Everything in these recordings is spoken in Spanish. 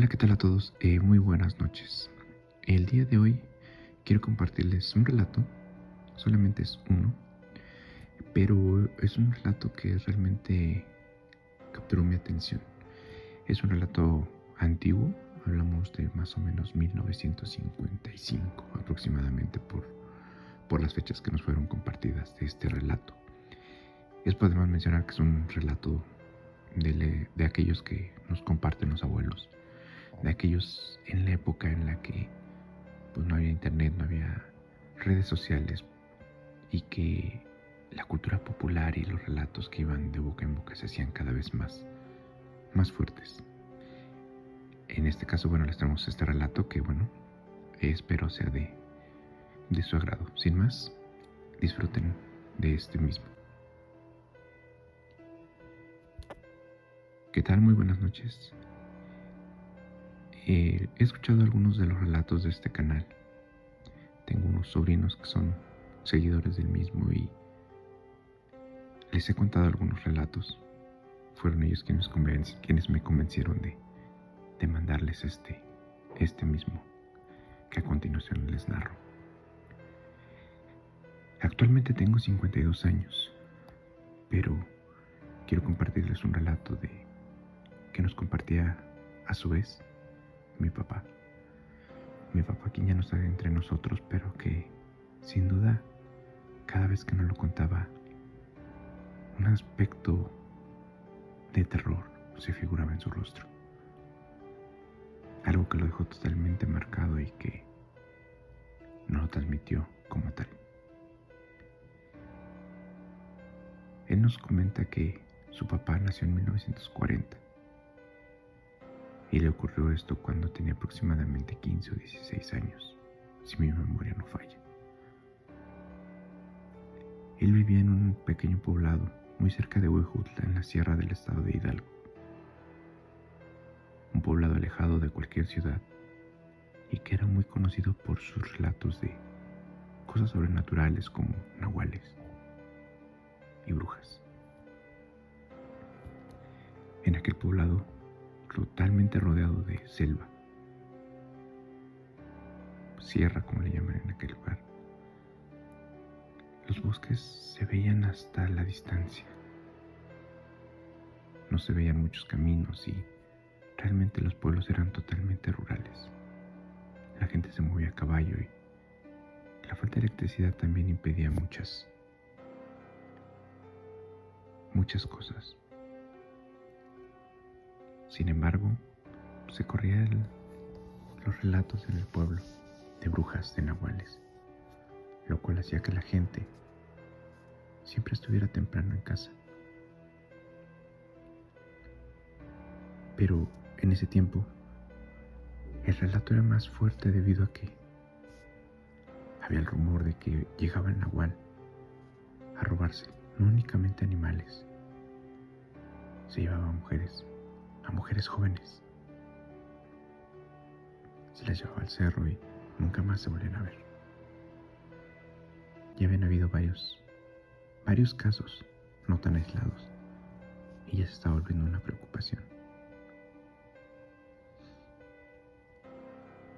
Hola, ¿qué tal a todos? Muy buenas noches. El día de hoy quiero compartirles un relato, solamente es uno, pero es un relato que realmente capturó mi atención. Es un relato antiguo, hablamos de más o menos 1955 aproximadamente por las fechas que nos fueron compartidas de este relato. Es podemos mencionar que es un relato de aquellos que nos comparten los abuelos, de aquellos en la época en la que pues no había internet, no había redes sociales y que la cultura popular y los relatos que iban de boca en boca se hacían cada vez más fuertes. En este caso, bueno, les traemos este relato que, bueno, espero sea de su agrado. Sin más, disfruten de este mismo. ¿Qué tal? Muy buenas noches. He escuchado algunos de los relatos de este canal. Tengo unos sobrinos que son seguidores del mismo y les he contado algunos relatos. Fueron ellos quienes me convencieron de mandarles este mismo, que a continuación les narro. Actualmente tengo 52 años, pero quiero compartirles un relato que nos compartía a su vez mi papá. Mi papá, quien ya no está entre nosotros, pero que sin duda cada vez que nos lo contaba, un aspecto de terror se figuraba en su rostro. Algo que lo dejó totalmente marcado y que no lo transmitió como tal. Él nos comenta que su papá nació en 1940 y le ocurrió esto cuando tenía aproximadamente 15 o 16 años, si mi memoria no falla. Él vivía en un pequeño poblado muy cerca de Huejutla, en la sierra del estado de Hidalgo. Un poblado alejado de cualquier ciudad y que era muy conocido por sus relatos de cosas sobrenaturales como nahuales y brujas. En aquel poblado, totalmente rodeado de selva, sierra como le llaman en aquel lugar, los bosques se veían hasta la distancia. No se veían muchos caminos y realmente los pueblos eran totalmente rurales. La gente se movía a caballo y la falta de electricidad también impedía muchas cosas. Sin embargo, se corrían los relatos en el pueblo de brujas, de nahuales, lo cual hacía que la gente siempre estuviera temprano en casa. Pero en ese tiempo, el relato era más fuerte debido a que había el rumor de que llegaba el nahual a robarse no únicamente animales, se llevaba a mujeres jóvenes. Se las llevaba al cerro y nunca más se volvían a ver. Ya habían habido varios casos no tan aislados y ya se estaba volviendo una preocupación.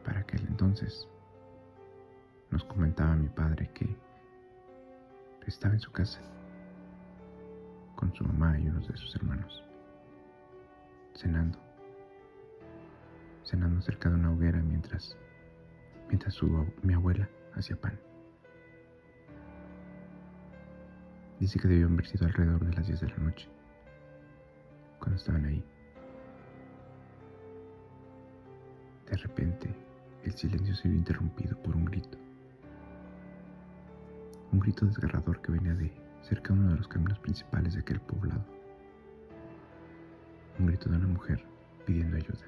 Para aquel entonces nos comentaba mi padre que estaba en su casa con su mamá y unos de sus hermanos, cenando cerca de una hoguera mientras mi abuela hacía pan. Dice que debió haber sido alrededor de las 10 de la noche cuando estaban ahí. De repente, el silencio se vio interrumpido por un grito desgarrador que venía de cerca de uno de los caminos principales de aquel poblado. Un grito de una mujer pidiendo ayuda,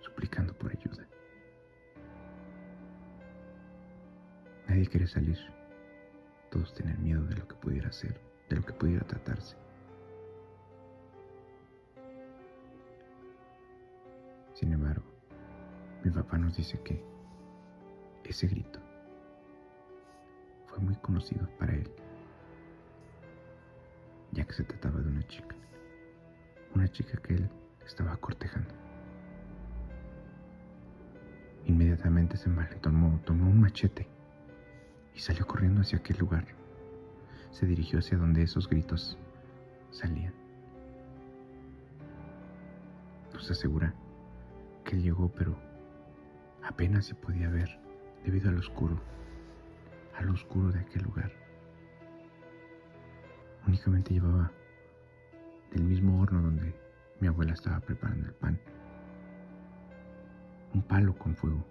suplicando por ayuda. Nadie quería salir. Todos tenían miedo de lo que pudiera ser, de lo que pudiera tratarse. Sin embargo, mi papá nos dice que ese grito fue muy conocido para él, ya que se trataba de una chica que él estaba cortejando. Inmediatamente tomó un machete y salió corriendo hacia aquel lugar. Se dirigió hacia donde esos gritos salían. Nos asegura que él llegó, pero apenas se podía ver debido al oscuro de aquel lugar. Únicamente llevaba del mismo horno donde mi abuela estaba preparando el pan un palo con fuego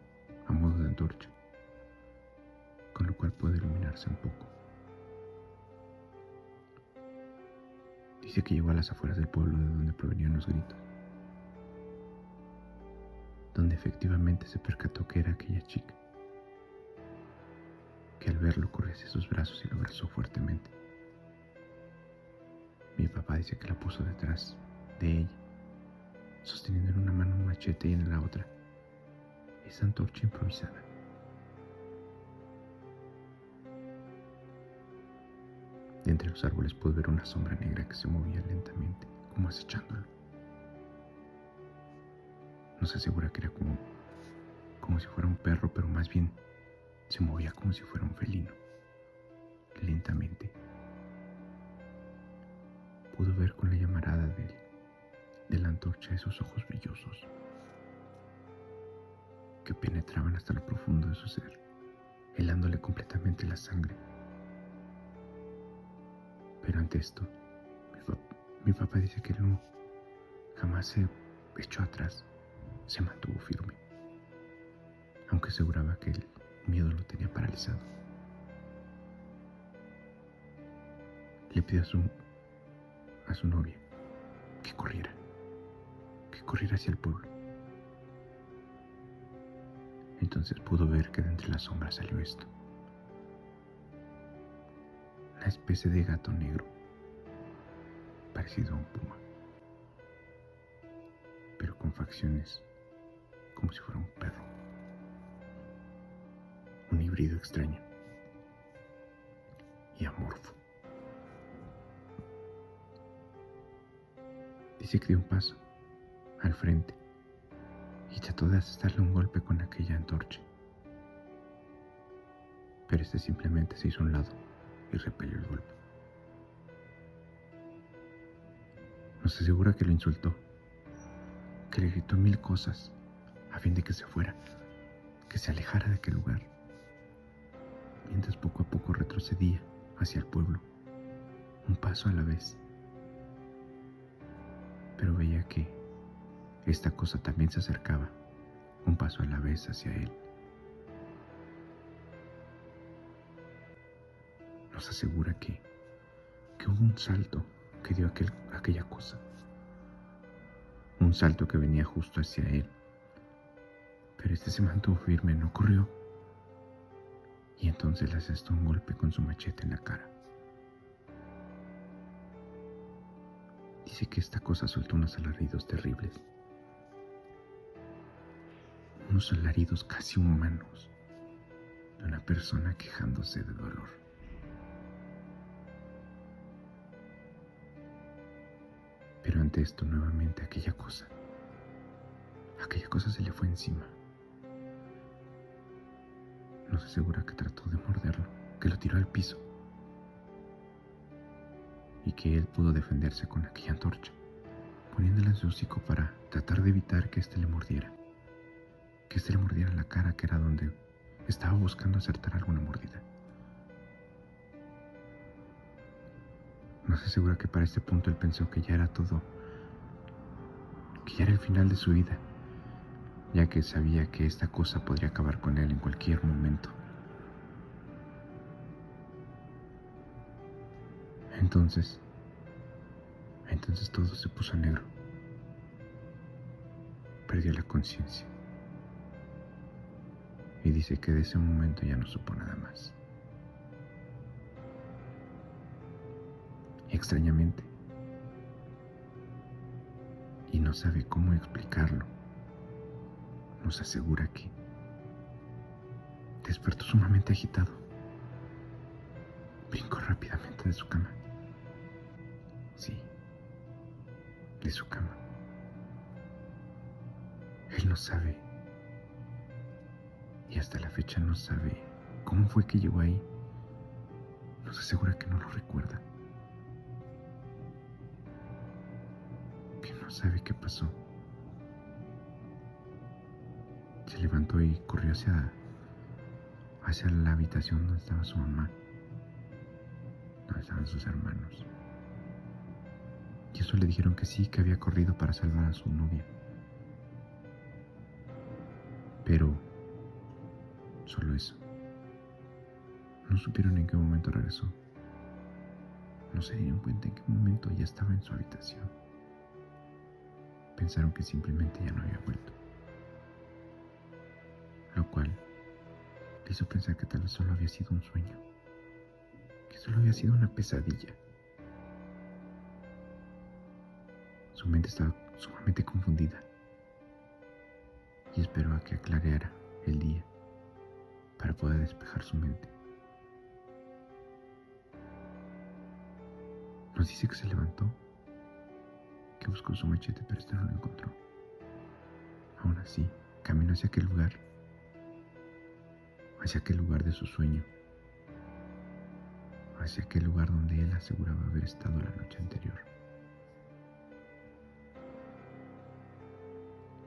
a modo de antorcha, con lo cual puede iluminarse un poco. Dice que llegó a las afueras del pueblo de donde provenían los gritos, donde efectivamente se percató que era aquella chica, que al verlo corrió hacia sus brazos y lo abrazó fuertemente. Mi papá dice que la puso detrás de ella, sosteniendo en una mano un machete y en la otra esa antorcha improvisada. De entre los árboles pude ver una sombra negra que se movía lentamente, como acechándolo. Nos asegura que era como si fuera un perro, pero más bien se movía como si fuera un felino, lentamente. Pudo ver con la llamarada de la antorcha esos ojos brillosos que penetraban hasta lo profundo de su ser, helándole completamente la sangre. Pero ante esto, mi papá dice que él jamás se echó atrás, se mantuvo firme, aunque aseguraba que el miedo lo tenía paralizado. Le pidió a su novia que corriera hacia el pueblo. Entonces pudo ver que de entre las sombras salió esto: una especie de gato negro, parecido a un puma, pero con facciones como si fuera un perro, un híbrido extraño y amorfo. Dice que dio un paso al frente y trató de asestarle un golpe con aquella antorcha, pero este simplemente se hizo a un lado y repelió el golpe. Nos asegura que lo insultó, que le gritó 1000 cosas a fin de que se fuera, que se alejara de aquel lugar, mientras poco a poco retrocedía hacia el pueblo, un paso a la vez. Pero veía que esta cosa también se acercaba, un paso a la vez hacia él. Nos asegura que hubo un salto que dio aquella cosa, un salto que venía justo hacia él, pero este se mantuvo firme, no corrió, y entonces le asestó un golpe con su machete en la cara. Dice que esta cosa soltó unos alaridos terribles, unos alaridos casi humanos de una persona quejándose de dolor. Pero ante esto nuevamente aquella cosa se le fue encima. Nos asegura que trató de morderlo, que lo tiró al piso y que él pudo defenderse con aquella antorcha, poniéndola en su hocico para tratar de evitar que éste le mordiera la cara, que era donde estaba buscando acertar alguna mordida. Nos asegura que para este punto él pensó que ya era todo, que ya era el final de su vida, ya que sabía que esta cosa podría acabar con él en cualquier momento. Entonces todo se puso negro. Perdió la conciencia. Y dice que de ese momento ya no supo nada más. Y extrañamente, y no sabe cómo explicarlo, nos asegura que despertó sumamente agitado. Brincó rápidamente de su cama. Sí, de su cama. Él no sabe y hasta la fecha no sabe cómo fue que llegó ahí. Nos asegura que no lo recuerda, que no sabe qué pasó. Se levantó y corrió hacia la habitación donde estaba su mamá, donde estaban sus hermanos. Y eso le dijeron que sí, que había corrido para salvar a su novia. Pero solo eso. No supieron en qué momento regresó. No se dieron cuenta en qué momento ya estaba en su habitación. Pensaron que simplemente ya no había vuelto. Lo cual le hizo pensar que tal vez solo había sido un sueño. Que solo había sido una pesadilla. Su mente estaba sumamente confundida. Y esperó a que aclarara el día para poder despejar su mente. Nos dice que se levantó, que buscó su machete, pero este no lo encontró. Aún así, caminó hacia aquel lugar de su sueño, hacia aquel lugar donde él aseguraba haber estado la noche anterior.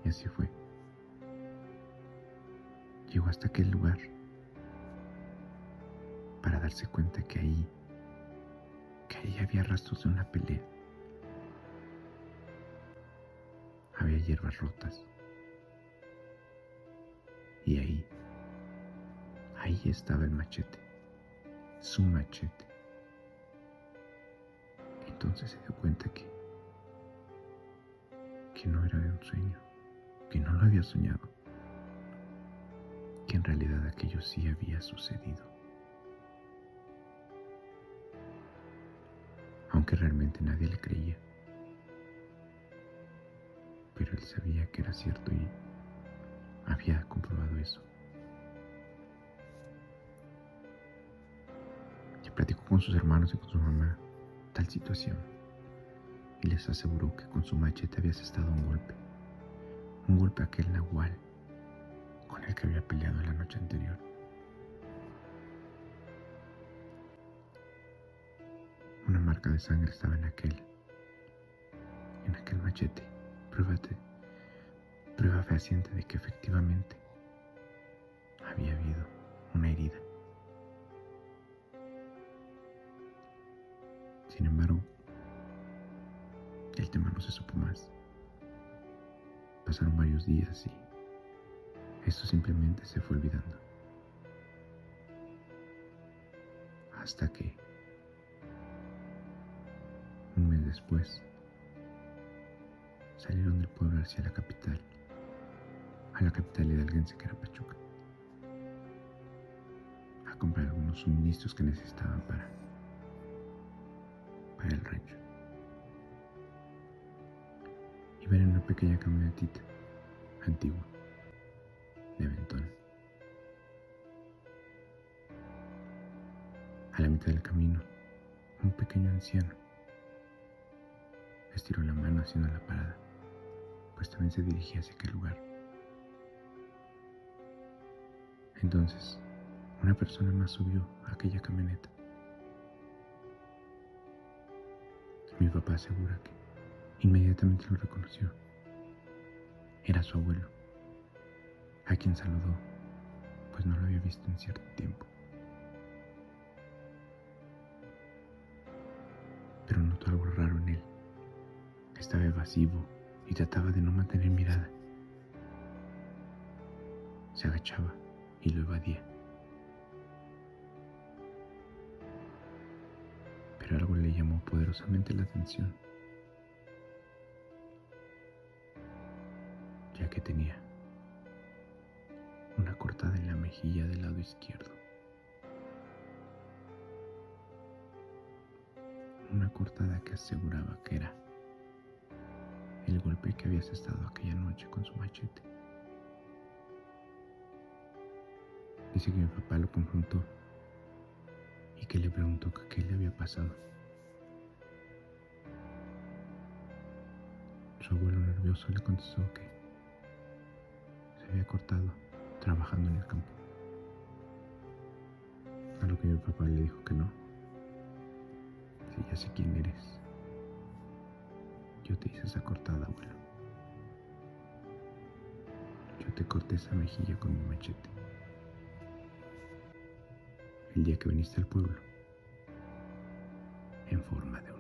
Y así fue. Llegó hasta aquel lugar para darse cuenta que ahí había rastros de una pelea. Había hierbas rotas. Y ahí estaba el machete, su machete. Entonces se dio cuenta que no era de un sueño, que no lo había soñado, que en realidad aquello sí había sucedido. Aunque realmente nadie le creía. Pero él sabía que era cierto y había comprobado eso. Y platicó con sus hermanos y con su mamá tal situación y les aseguró que con su machete había asestado un golpe a aquel nahual con el que había peleado la noche anterior. Una marca de sangre estaba en aquel machete. Prueba fehaciente de que efectivamente había habido una herida. Sin embargo, el tema no se supo más. Pasaron varios días y esto simplemente se fue olvidando. Hasta que, un mes después, salieron del pueblo hacia la capital hidalguense que era Pachuca, a comprar algunos suministros que necesitaban para el rancho. Iban en una pequeña camionetita antigua de aventón. A la mitad del camino, un pequeño anciano estiró la mano haciendo la parada, pues también se dirigía hacia aquel lugar. Entonces, una persona más subió a aquella camioneta. Mi papá asegura que inmediatamente lo reconoció. Era su abuelo, a quien saludó, pues no lo había visto en cierto tiempo. Pero notó algo raro en él. Estaba evasivo y trataba de no mantener mirada. Se agachaba y lo evadía. Pero algo le llamó poderosamente la atención, ya que tenía una cortada en la mejilla del lado izquierdo. Una cortada que aseguraba que era el golpe que había asestado aquella noche con su machete. Dice que mi papá lo confrontó y que le preguntó que qué le había pasado. Su abuelo nervioso le contestó que se había cortado trabajando en el campo. A lo que mi papá le dijo que no. Sí, ya sé quién eres. Yo te hice esa cortada, abuelo. Yo te corté esa mejilla con mi machete. El día que viniste al pueblo, en forma de